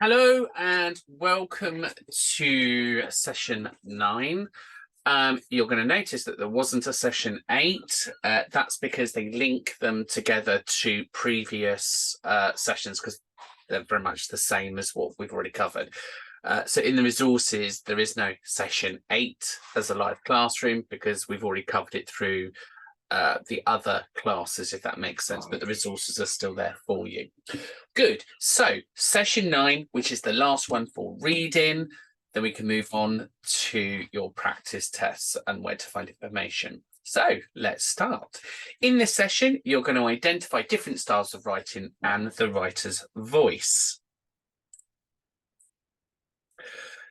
Hello and welcome to session 9. You're going to notice that there wasn't a session 8. That's because they link them together to previous sessions because they're very much the same as what we've already covered. So in the resources, there is no session 8 as a live classroom because we've already covered it through the other classes, if that makes sense, but the resources are still there for you. Good. So session 9, which is the last one for reading, then we can move on to your practice tests and where to find information. So let's start. In this session, you're going to identify different styles of writing and the writer's voice.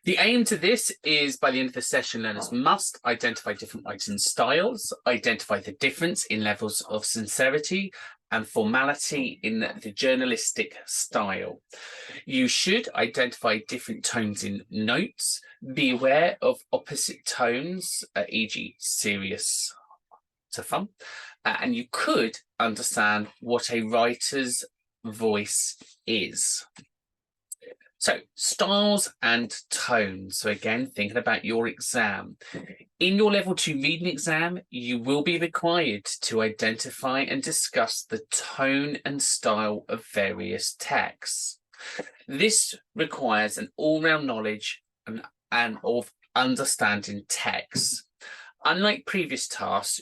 The aim to this is by the end of the session, learners must identify different writing styles, identify the difference in levels of sincerity and formality in the journalistic style. You should identify different tones in notes, be aware of opposite tones, e.g. serious to fun, and you could understand what a writer's voice is. So styles and tones. So again, thinking about your exam. In your level 2 reading exam, you will be required to identify and discuss the tone and style of various texts. This requires an all-round knowledge and of understanding text. Unlike previous tasks,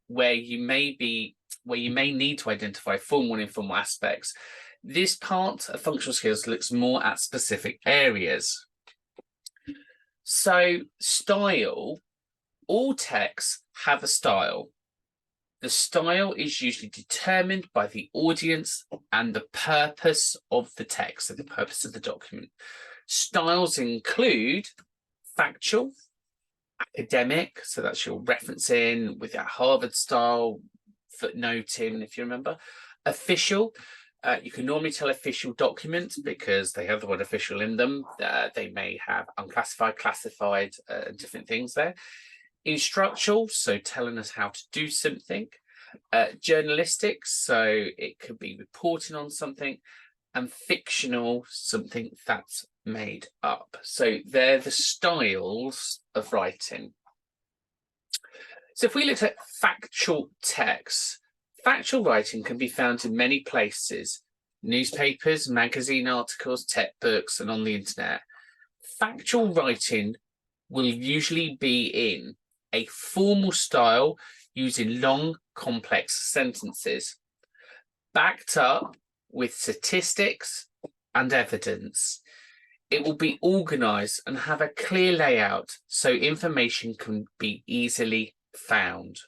where you may need to identify formal and informal aspects, this part of functional skills looks more at specific areas. So style, all texts have a style. The style is usually determined by the audience and the purpose of the text, so the purpose of the document. Styles include factual, academic, so that's your referencing with that Harvard style, footnoting, if you remember. Official, you can normally tell official documents because they have the word official in them. They may have unclassified, classified, different things there. Instructional, so telling us how to do something. Journalistic, so it could be reporting on something. And fictional, something that's made up. So they're the styles of writing. So if we look at factual texts, factual writing can be found in many places: newspapers, magazine articles, textbooks, and on the internet. Factual writing will usually be in a formal style using long, complex sentences, backed up with statistics and evidence. It will be organised and have a clear layout so information can be easily found.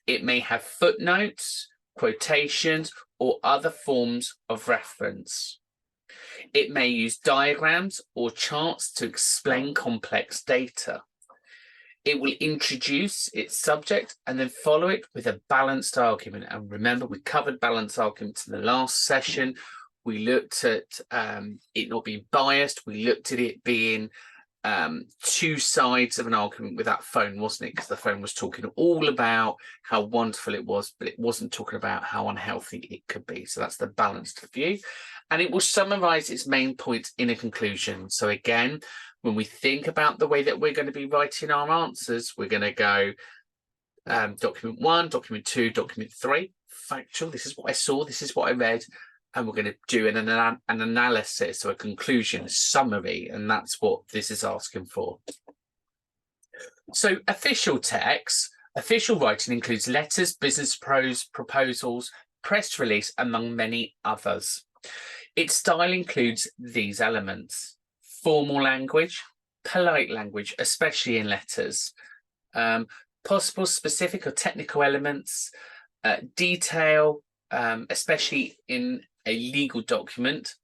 It may have footnotes, quotations, or other forms of reference. It may use diagrams or charts to explain complex data. It will introduce its subject and then follow it with a balanced argument. And remember, we covered balanced arguments in the last session. We looked at it not being biased. We looked at it being two sides of an argument with that phone, wasn't it? Because the phone was talking all about how wonderful it was, but it wasn't talking about how unhealthy it could be. So that's the balanced view. And it will summarize its main points in a conclusion. So again, when we think about the way that we're going to be writing our answers, we're going to go document 1, document 2, document 3, factual. This is what I saw. This is what I read. And we're going to do an analysis or a conclusion, a summary, and that's what this is asking for. So official text, official writing includes letters, business prose, proposals, press release, among many others. Its style includes these elements: formal language, polite language, especially in letters, possible specific or technical elements, detail, especially in a legal document,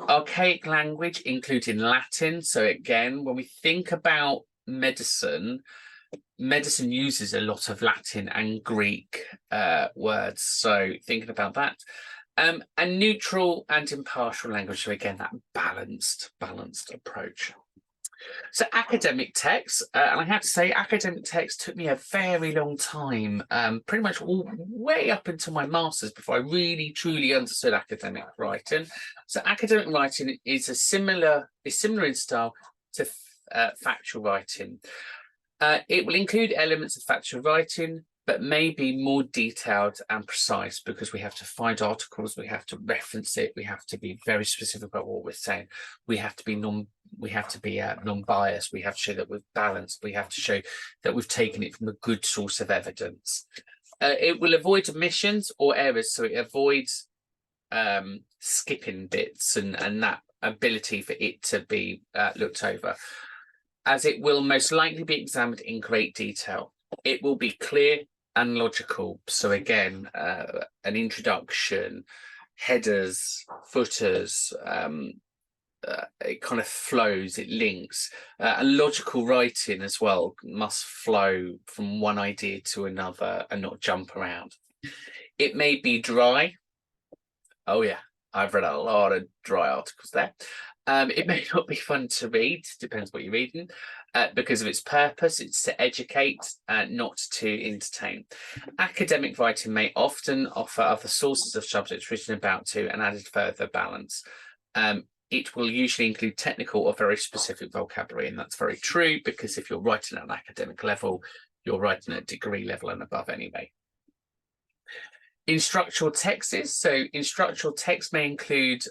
archaic language, including Latin. So again, when we think about medicine uses a lot of Latin and Greek words. So thinking about that. And neutral and impartial language. So again, that balanced approach. So academic text, and I have to say, academic text took me a very long time, pretty much all way up until my master's before I really truly understood academic writing. So academic writing is similar in style to factual writing. It will include elements of factual writing, but may be more detailed and precise because we have to find articles, we have to reference it, we have to be very specific about what we're saying. We have to be non-biased. We have to show that we're balanced. We have to show that we've taken it from a good source of evidence. It will avoid omissions or errors, so it avoids skipping bits and that ability for it to be looked over, as it will most likely be examined in great detail. It will be clear and logical. So again, an introduction, headers, footers, it kind of flows, it links. And logical writing as well must flow from one idea to another and not jump around. It may be dry. Oh yeah, I've read a lot of dry articles there. It may not be fun to read, depends what you're reading, because of its purpose. It's to educate, not to entertain. Academic writing may often offer other sources of subjects written about to and added further balance. It will usually include technical or very specific vocabulary, and that's very true because if you're writing at an academic level, you're writing at degree level and above anyway. Instructional texts. So instructional text may include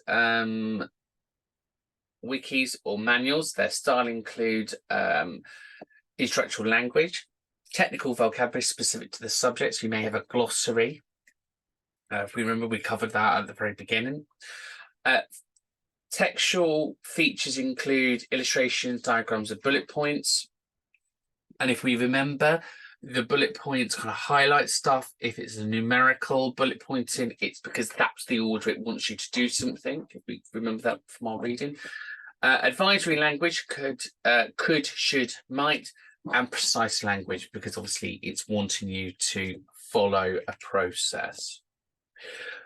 wikis or manuals. Their style include instructional language, technical vocabulary specific to the subjects. You may have a glossary. If we remember, we covered that at the very beginning. Textual features include illustrations, diagrams, and bullet points. And if we remember, the bullet points kind of highlight stuff. If it's a numerical bullet pointing, it's because that's the order it wants you to do something. If we remember that from our reading. Advisory language could, should, might, and precise language, because obviously it's wanting you to follow a process.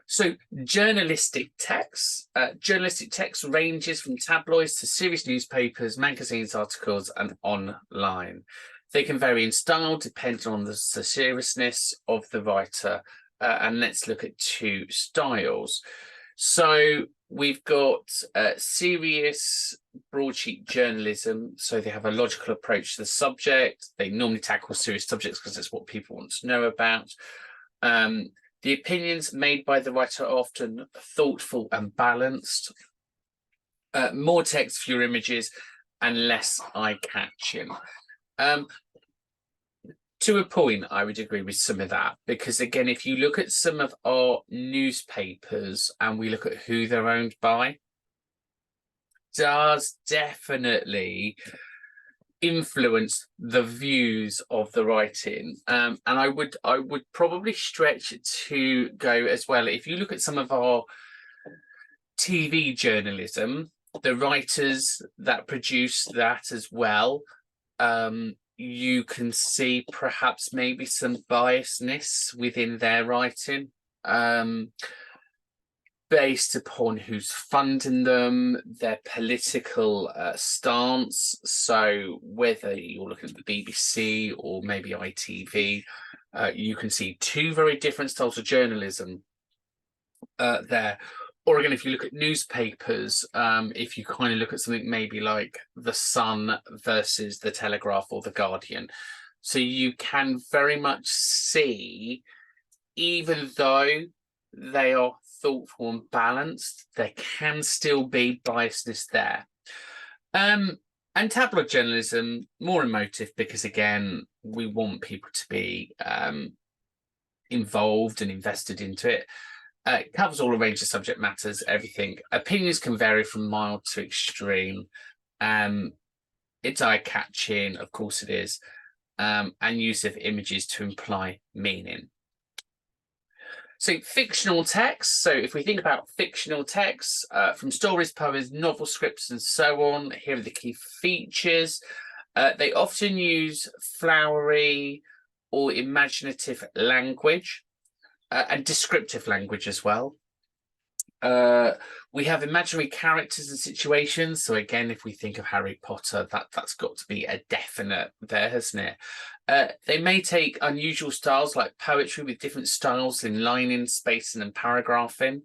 So journalistic text. Journalistic text ranges from tabloids to serious newspapers, magazines, articles, and online. They can vary in style depending on the seriousness of the writer. And let's look at two styles. So we've got serious broadsheet journalism. So they have a logical approach to the subject. They normally tackle serious subjects because it's what people want to know about. The opinions made by the writer are often thoughtful and balanced. More text, fewer images, and less eye-catching. To a point, I would agree with some of that, because again, if you look at some of our newspapers and we look at who they're owned by, does definitely influence the views of the writing. And I would probably stretch to go as well. If you look at some of our TV journalism, the writers that produce that as well, you can see perhaps maybe some biasness within their writing, based upon who's funding them, their political stance. So whether you're looking at the BBC or maybe ITV, you can see two very different styles of journalism there. Or again, if you look at newspapers, if you kind of look at something maybe like The Sun versus The Telegraph or The Guardian. So you can very much see, even though they are thoughtful and balanced, there can still be biasness there. And tabloid journalism, more emotive, because again, we want people to be involved and invested into it. It covers all a range of subject matters, everything. Opinions can vary from mild to extreme. It's eye-catching, of course it is, and use of images to imply meaning. So fictional texts. So if we think about fictional texts, from stories, poems, novel scripts, and so on, here are the key features. They often use flowery or imaginative language. And descriptive language as well. We have imaginary characters and situations. So again, if we think of Harry Potter, that's got to be a definite there, hasn't it? They may take unusual styles like poetry with different styles in lining, spacing, and paragraphing.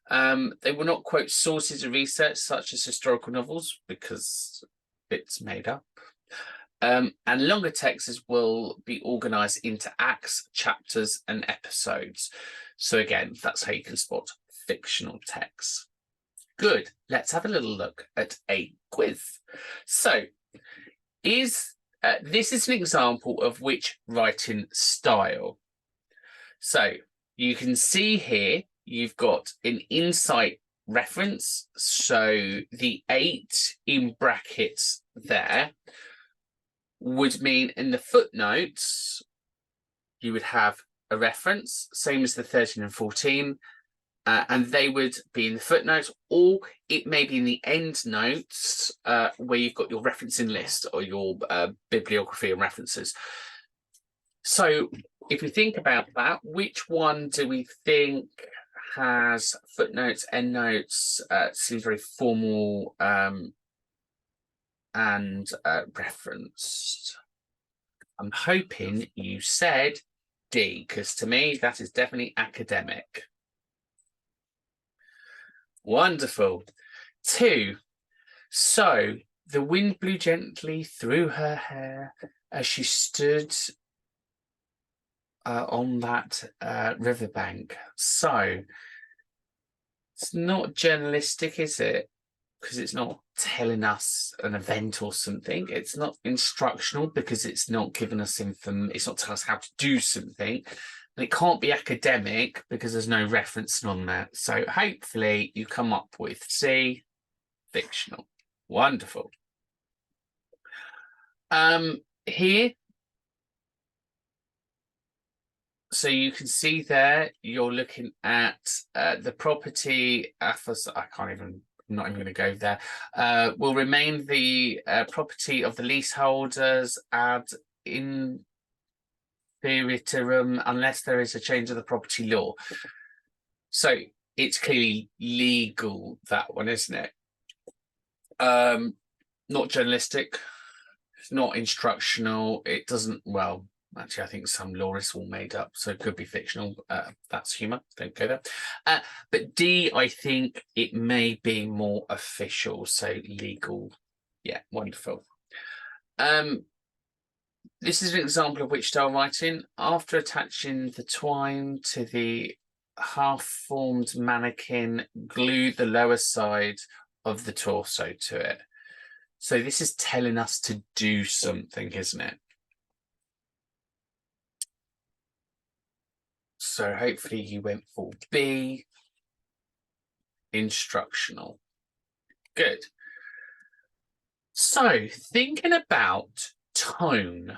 They will not quote sources of research such as historical novels because it's made up. And longer texts will be organized into acts, chapters, and episodes. So again, that's how you can spot fictional texts. Good. Let's have a little look at a quiz. So, this is an example of which writing style? So, you can see here, you've got an insight reference. So, the 8 in brackets there would mean in the footnotes, you would have a reference, same as the 13 and 14. And they would be in the footnotes, or it may be in the end notes where you've got your referencing list or your bibliography and references. So if we think about that, which one do we think has footnotes, endnotes, seems very formal and referenced? I'm hoping you said D, because to me, that is definitely academic. Wonderful. 2. So the wind blew gently through her hair as she stood on that riverbank. So it's not journalistic, is it? Because it's not telling us an event or something. It's not instructional because it's not giving us information. It's not telling us how to do something. And it can't be academic because there's no reference on there. So hopefully you come up with C, fictional. Wonderful. Here, so you can see there, you're looking at the property, I can't even, I'm not even going to go there, will remain the property of the leaseholders ad infinitum unless there is a change of the property law. So it's clearly legal, that one, isn't it? Not journalistic, it's not instructional, it doesn't, well, actually I think some law is all made up, so it could be fictional. That's humour, don't go there. But D, I think it may be more official, so legal. Yeah, wonderful. This is an example of which style writing. After attaching the twine to the half-formed mannequin, glue the lower side of the torso to it. So this is telling us to do something, isn't it? So hopefully you went for B, instructional. Good. So thinking about tone.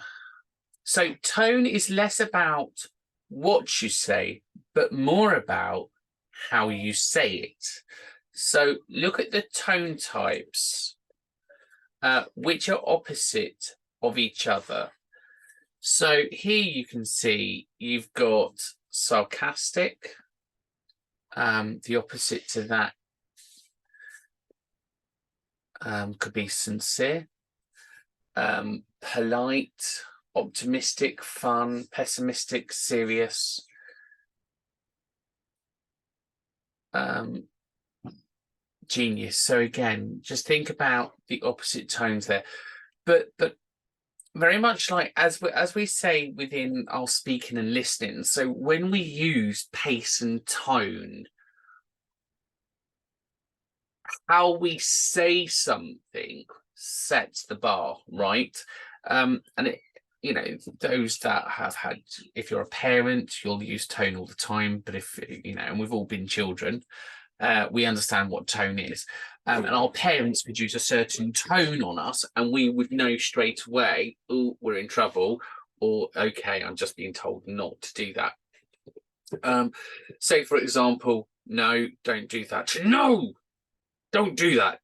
So tone is less about what you say, but more about how you say it. So look at the tone types, which are opposite of each other. So here you can see you've got sarcastic. The opposite to that could be sincere, polite, optimistic, fun, pessimistic, serious. Genius. So again, just think about the opposite tones there. But very much like as we say within our speaking and listening, so when we use pace and tone, how we say something sets the bar, right? And it, you know, those that have had, if you're a parent, you'll use tone all the time, but if, you know, and we've all been children, we understand what tone is. And our parents would use a certain tone on us and we would know straight away, oh, we're in trouble, or okay, I'm just being told not to do that. Say, for example, no, don't do that. No, don't do that.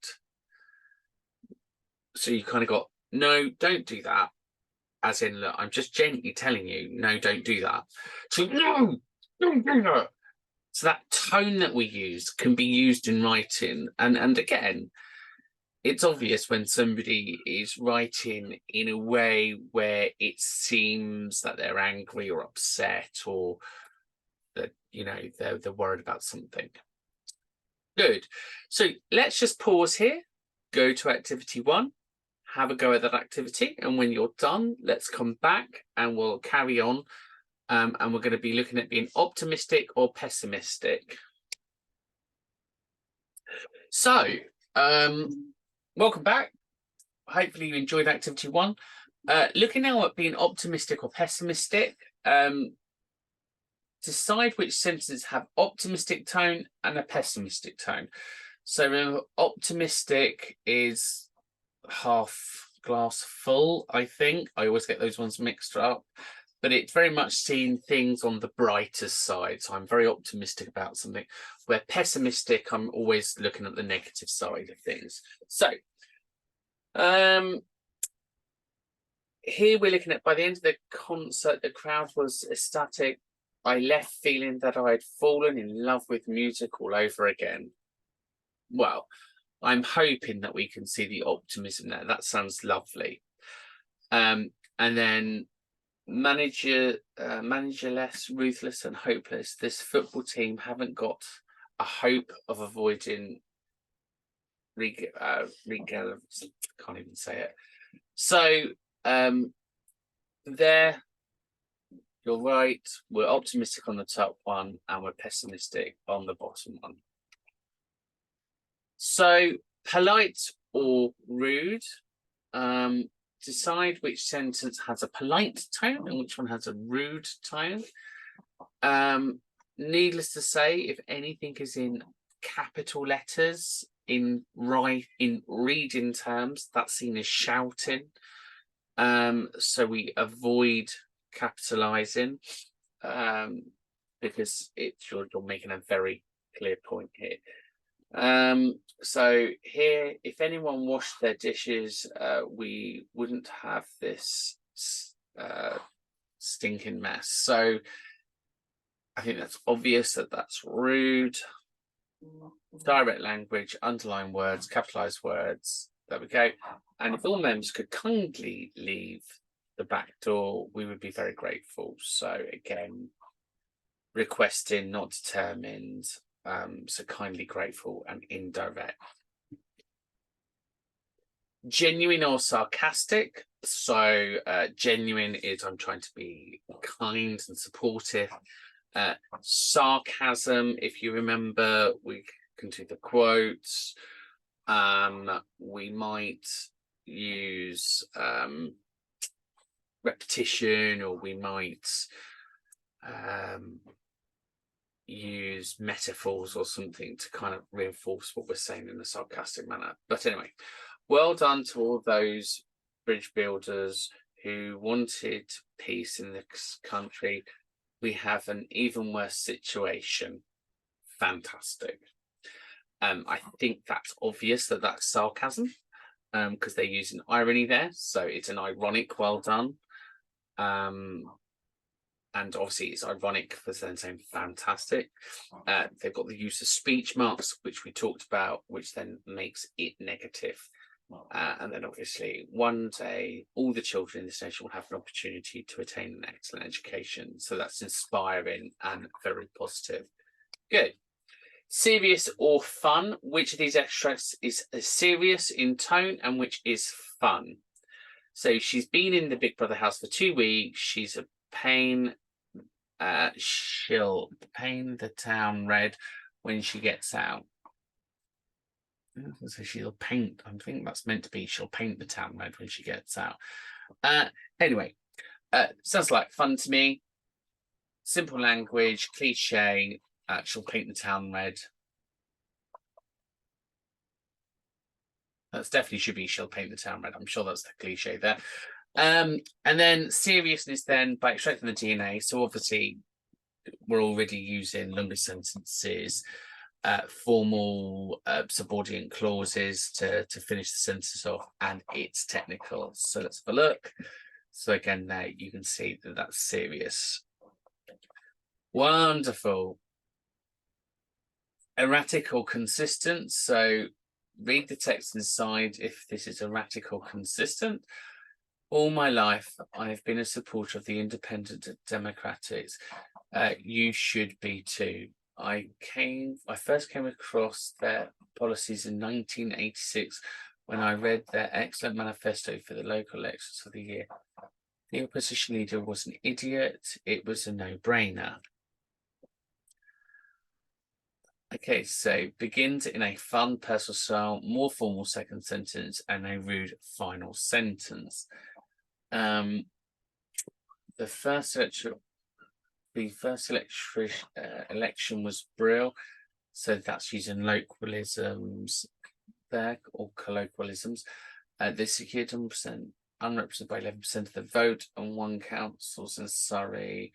So you kind of got, no, don't do that. As in, look, I'm just gently telling you, no, don't do that. So, no, don't do that. So that tone that we use can be used in writing. And again, it's obvious when somebody is writing in a way where it seems that they're angry or upset, or that, you know, they're worried about something. Good. So let's just pause here, go to activity 1, have a go at that activity, and when you're done, let's come back and we'll carry on. And we're going to be looking at being optimistic or pessimistic. So, welcome back. Hopefully you enjoyed activity 1. Looking now at being optimistic or pessimistic, decide which sentences have optimistic tone and a pessimistic tone. So remember, optimistic is half glass full, I think. I always get those ones mixed up. But it's very much seeing things on the brighter side. So I'm very optimistic about something. Where pessimistic, I'm always looking at the negative side of things. So here we're looking at, by the end of the concert, the crowd was ecstatic. I left feeling that I had fallen in love with music all over again. Well, I'm hoping that we can see the optimism there. That sounds lovely. And then managerless, ruthless and hopeless. This football team haven't got a hope of avoiding can't even say it. So there, you're right, we're optimistic on the top one and we're pessimistic on the bottom one. So polite or rude, decide which sentence has a polite tone and which one has a rude tone. Needless to say, if anything is in capital letters in reading terms, that's seen as shouting. So we avoid capitalizing because you're making a very clear point here. So here, if anyone washed their dishes, we wouldn't have this stinking mess. So I think that's obvious that that's rude. Direct language, underline words, capitalized words. There we go. And if all members could kindly leave the back door, we would be very grateful. So again, requesting, not determined. So kindly, grateful, and indirect. Genuine or sarcastic. So genuine is I'm trying to be kind and supportive. Sarcasm, if you remember, we can do the quotes. We might use repetition, or we might use metaphors or something to kind of reinforce what we're saying in a sarcastic manner. But anyway, well done to all those bridge builders who wanted peace in this country. We have an even worse situation. Fantastic. I think that's obvious that that's sarcasm, because they're using irony there. So it's an ironic well done. And obviously it's ironic for them saying fantastic. They've got the use of speech marks, which we talked about, which then makes it negative. And then obviously one day all the children in this nation will have an opportunity to attain an excellent education. So that's inspiring and very positive. Good. Serious or fun, which of these extracts is serious in tone and which is fun? So she's been in the Big Brother house for 2 weeks. She's a pain. She'll paint the town red when she gets out. So she'll paint, I think that's meant to be, she'll paint the town red when she gets out. Anyway, sounds like fun to me. Simple language, cliche, she'll paint the town red. That's definitely should be she'll paint the town red. I'm sure that's the cliche there. And then seriousness then by extracting the DNA. So obviously we're already using longer sentences, formal subordinate clauses to finish the sentence off, and it's technical. So let's have a look. So again, now you can see that that's serious. Wonderful. Erratic or consistent. So read the text inside if this is erratic or consistent. All my life, I have been a supporter of the independent democrats. You should be too. I first came across their policies in 1986 when I read their excellent manifesto for the local elections of the year. The opposition leader was an idiot. It was a no-brainer. Okay, so begins in a fun personal style, more formal second sentence, and a rude final sentence. The first election was Brill, so that's using localisms there, or colloquialisms. They secured 100%, unrepresented by 11% of the vote, and 1 councils in Surrey.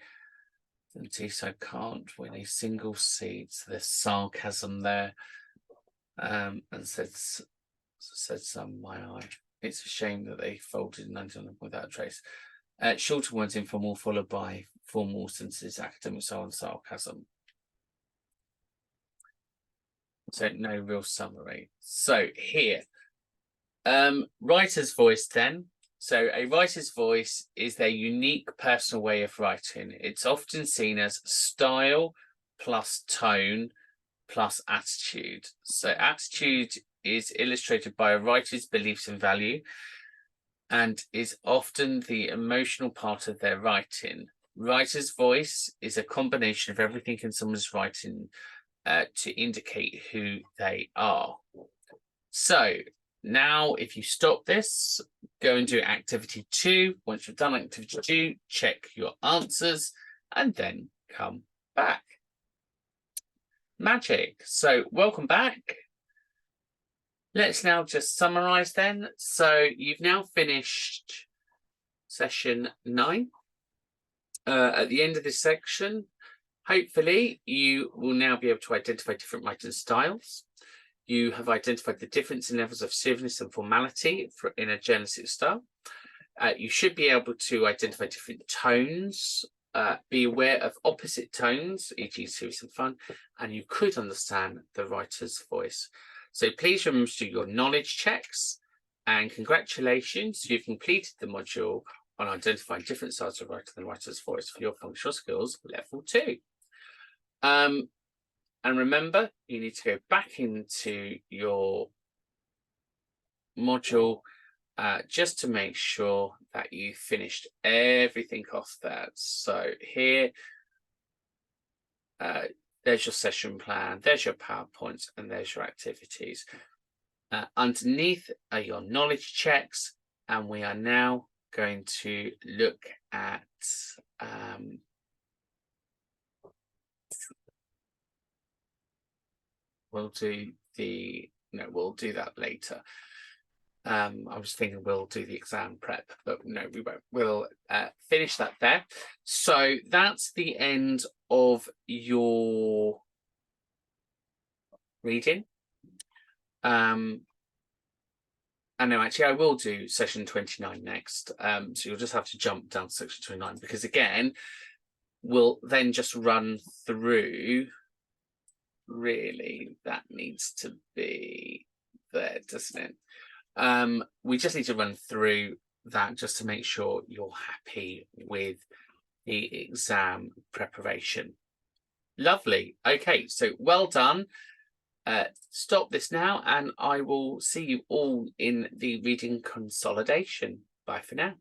And Tiso can't win a single seat. So there's sarcasm there. And said some my eye. It's a shame that they folded in 19 without a trace. Shorter words informal, followed by formal sentences, academic style and sarcasm. So no real summary. So here, writer's voice then. So a writer's voice is their unique personal way of writing. It's often seen as style plus tone plus attitude. So attitude is illustrated by a writer's beliefs and value and is often the emotional part of their writing. Writer's voice is a combination of everything in someone's writing to indicate who they are. So now, if you stop this, go and do activity 2. Once you've done activity 2, check your answers and then come back. Magic. So welcome back. Let's now just summarize then. So you've now finished session 9. At the end of this section, hopefully you will now be able to identify different writing styles. You have identified the difference in levels of seriousness and formality in a journalistic style. You should be able to identify different tones, be aware of opposite tones, e.g. serious and fun, and you could understand the writer's voice. So please remember to do your knowledge checks, and congratulations, you've completed the module on identifying different styles of writing and writer's voice for your functional skills level 2. And remember, you need to go back into your module just to make sure that you finished everything off there. So here, there's your session plan, there's your PowerPoints, and there's your activities. Underneath are your knowledge checks, and we are now going to look at we'll do that later. I was thinking we'll do the exam prep, but no, we won't. We'll finish that there. So that's the end of your reading. And no, actually, I will do session 29 next. So you'll just have to jump down to section 29 because, again, we'll then just run through. Really, that needs to be there, doesn't it? We just need to run through that just to make sure you're happy with the exam preparation. Lovely. Okay, so well done. Stop this now, and I will see you all in the reading consolidation. Bye for now.